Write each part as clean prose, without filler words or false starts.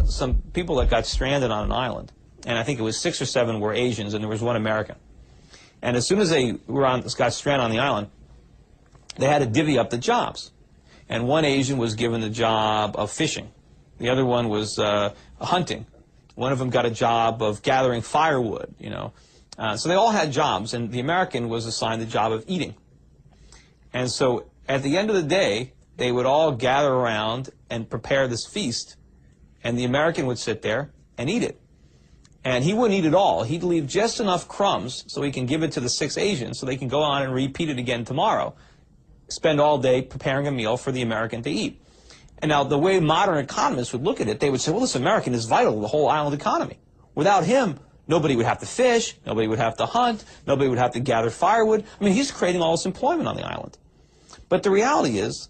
some people that got stranded on an island, and I think it was 6 or 7 were Asians, and there was 1 American. And as soon as they got stranded on the island, they had to divvy up the jobs. And one Asian was given the job of fishing. The other one was hunting. One of them got a job of gathering firewood, you know. So they all had jobs, and the American was assigned the job of eating. And so at the end of the day, they would all gather around and prepare this feast, and the American would sit there and eat it. And he wouldn't eat it all. He'd leave just enough crumbs so he can give it to the 6 Asians so they can go on and repeat it again tomorrow. Spend all day preparing a meal for the American to eat. And now the way modern economists would look at it, they would say, well, this American is vital to the whole island economy. Without him, nobody would have to fish, nobody would have to hunt, nobody would have to gather firewood. I mean, he's creating all this employment on the island. But the reality is,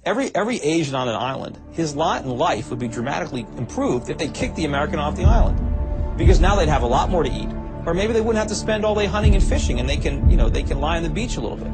every Asian on an island, his lot in life would be dramatically improved if they kicked the American off the island. Because now they'd have a lot more to eat. Or maybe they wouldn't have to spend all day hunting and fishing, and they can, you know, they can lie on the beach a little bit.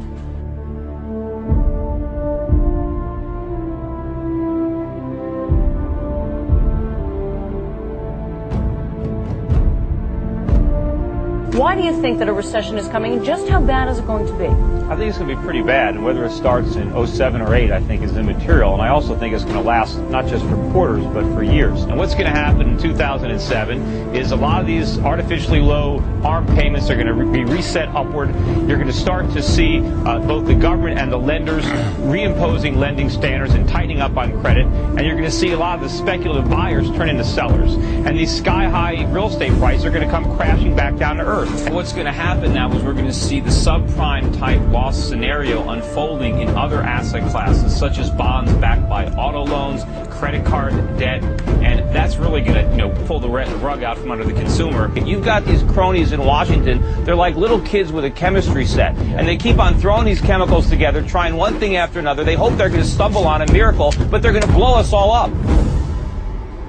Why do you think that a recession is coming, and just how bad is it going to be? I think it's going to be pretty bad, and whether it starts in 07 or 08, I think is immaterial, and I also think it's going to last not just for quarters, but for years. And what's going to happen in 2007 is a lot of these artificially low ARM payments are going to be reset upward. You're going to start to see both the government and the lenders reimposing lending standards and tightening up on credit, and you're going to see a lot of the speculative buyers turn into sellers. And these sky-high real estate prices are going to come crashing back down to earth. And what's going to happen now is we're going to see the subprime type loss scenario unfolding in other asset classes, such as bonds backed by auto loans, credit card debt, and that's really going to, you know, pull the rug out from under the consumer. You've got these cronies in Washington. They're like little kids with a chemistry set, and they keep on throwing these chemicals together, trying one thing after another. They hope they're going to stumble on a miracle, but they're going to blow us all up.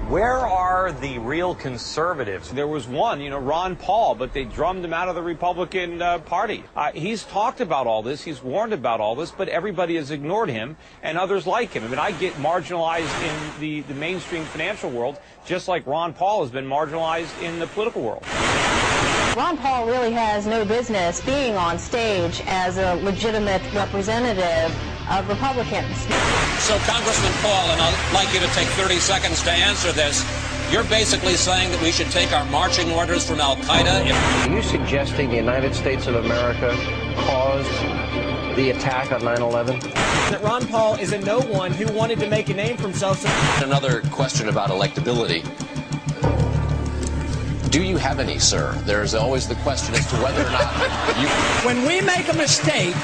Where are the real conservatives? There was one, you know, Ron Paul, but they drummed him out of the Republican Party. He's talked about all this, he's warned about all this, but everybody has ignored him, and others like him. I mean, I get marginalized in the mainstream financial world, just like Ron Paul has been marginalized in the political world. Ron Paul really has no business being on stage as a legitimate representative of Republicans. So, Congressman Paul, and I'd like you to take 30 seconds to answer this. You're basically saying that we should take our marching orders from Al-Qaeda? Are you suggesting the United States of America caused the attack on 9/11? That Ron Paul is a no one who wanted to make a name for himself. Another question about electability. Do you have any, sir? There's always the question as to whether or not you... When we make a mistake,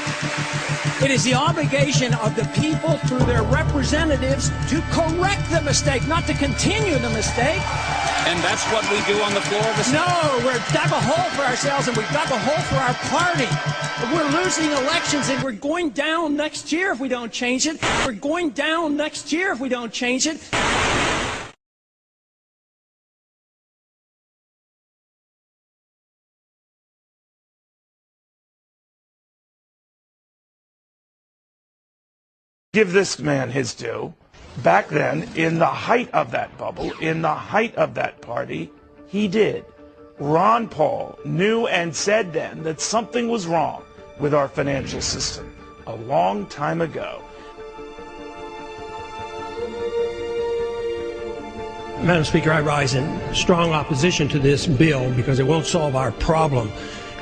it is the obligation of the people through their representatives to correct the mistake, not to continue the mistake. And that's what we do on the floor of the Senate? No, we've dug a hole for ourselves, and we've dug a hole for our party. We're losing elections, and we're going down next year if we don't change it. We're going down next year if we don't change it. Give this man his due. Back then, in the height of that bubble, in the height of that party, he did. Ron Paul knew and said then that something was wrong with our financial system a long time ago. Madam Speaker, I rise in strong opposition to this bill because it won't solve our problem.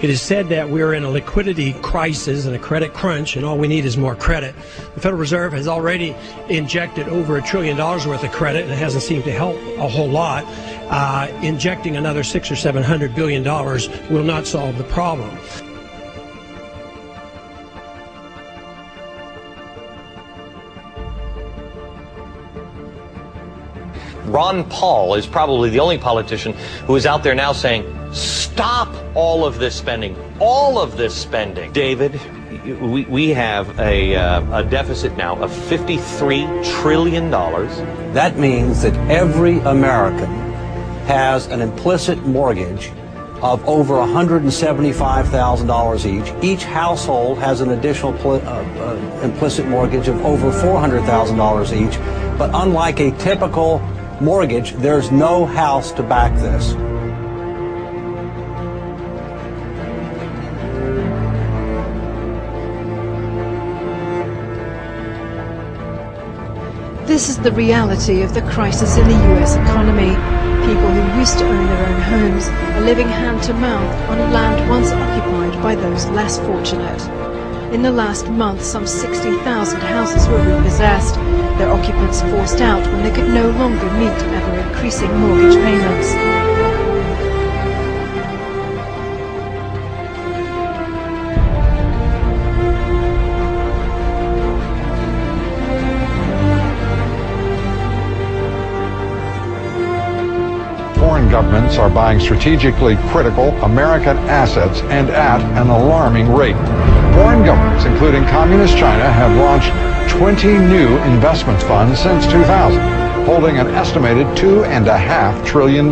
It is said that we're in a liquidity crisis and a credit crunch, and all we need is more credit. The Federal Reserve has already injected over $1 trillion worth of credit, and it hasn't seemed to help a whole lot. Injecting another $600 or $700 billion will not solve the problem. Ron Paul is probably the only politician who is out there now saying, stop all of this spending, all of this spending. David, we have a deficit now of $53 trillion. That means that every American has an implicit mortgage of over $175,000 each. Each household has an additional implicit mortgage of over $400,000 each. But unlike a typical mortgage, there's no house to back this. This is the reality of the crisis in the U.S. economy. People who used to own their own homes are living hand to mouth on land once occupied by those less fortunate. In the last month, some 60,000 houses were repossessed, their occupants forced out when they could no longer meet ever-increasing mortgage payments. Foreign governments are buying strategically critical American assets and at an alarming rate. Foreign governments, including Communist China, have launched 20 new investment funds since 2000, holding an estimated $2.5 trillion.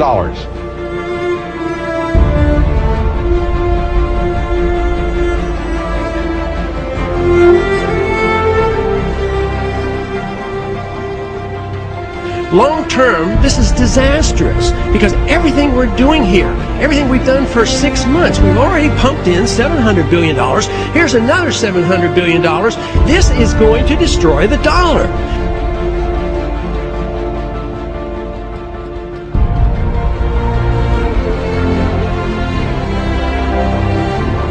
Long term, this is disastrous because everything we're doing here, everything we've done for 6 months, we've already pumped in $700 billion. Here's another $700 billion. This is going to destroy the dollar.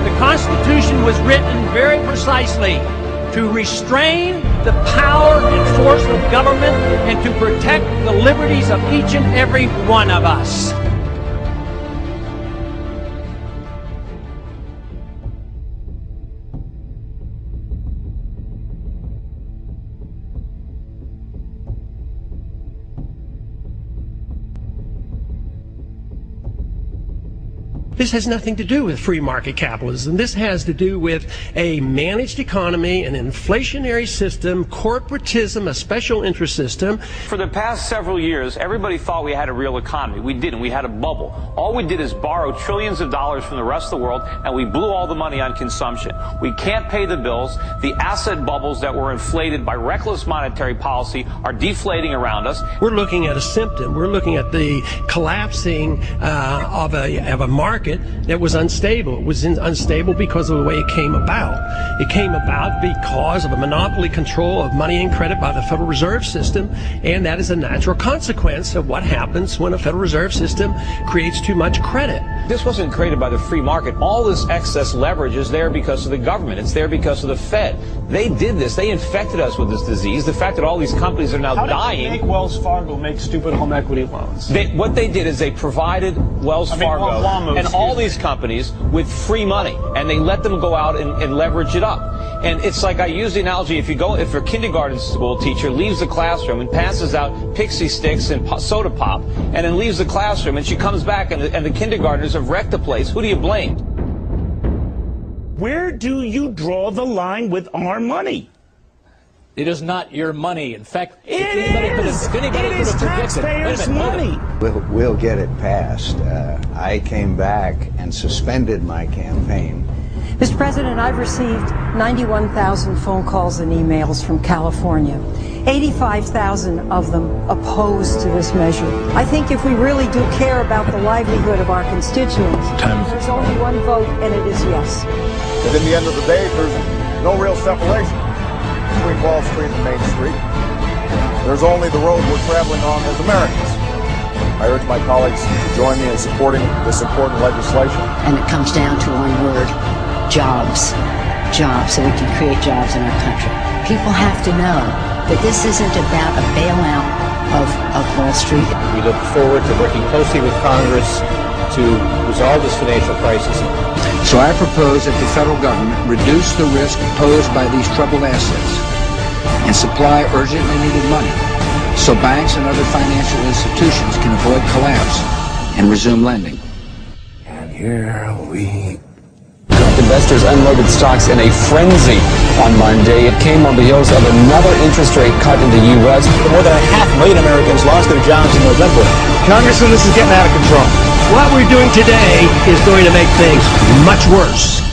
The Constitution was written very precisely to restrain the power and force of government and to protect the liberties of each and every one of us. This has nothing to do with free market capitalism. This has to do with a managed economy, an inflationary system, corporatism, a special interest system. For the past several years, everybody thought we had a real economy. We didn't. We had a bubble. All we did is borrow trillions of dollars from the rest of the world, and we blew all the money on consumption. We can't pay the bills. The asset bubbles that were inflated by reckless monetary policy are deflating around us. We're looking at a symptom. We're looking at the collapsing of a market that was unstable. It was unstable because of the way it came about. It came about because of a monopoly control of money and credit by the Federal Reserve System, and that is a natural consequence of what happens when a Federal Reserve System creates too much credit. This wasn't created by the free market. All this excess leverage is there because of the government. It's there because of the Fed. They did this. They infected us with this disease. The fact that all these companies are now dying. How did Wells Fargo make stupid home equity loans? What they did is they provided Wells Fargo and all these companies with free money, and they let them go out and leverage it up. And it's like, I use the analogy, if a kindergarten school teacher leaves the classroom and passes out pixie sticks and soda pop, and then leaves the classroom, and she comes back and the kindergartners have wrecked the place, who do you blame? Where do you draw the line with our money? It is not your money. In fact, it is taxpayers' money. We'll get it passed. I came back and suspended my campaign. Mr. President, I've received 91,000 phone calls and emails from California. 85,000 of them opposed to this measure. I think if we really do care about the livelihood of our constituents, there's only one vote, and it is yes. But in the end of the day, there's no real separation between Wall Street and Main Street. There's only the road we're traveling on as Americans. I urge my colleagues to join me in supporting this important legislation. And it comes down to one word: jobs. Jobs, so we can create jobs in our country. People have to know that this isn't about a bailout of Wall Street. We look forward to working closely with Congress to resolve this financial crisis. So I propose that the federal government reduce the risk posed by these troubled assets and supply urgently needed money so banks and other financial institutions can avoid collapse and resume lending. And here we Investors unloaded stocks in a frenzy on Monday. It came on the heels of another interest rate cut in the U.S. More than 500,000 Americans lost their jobs in November. Congressman, this is getting out of control. What we're doing today is going to make things much worse.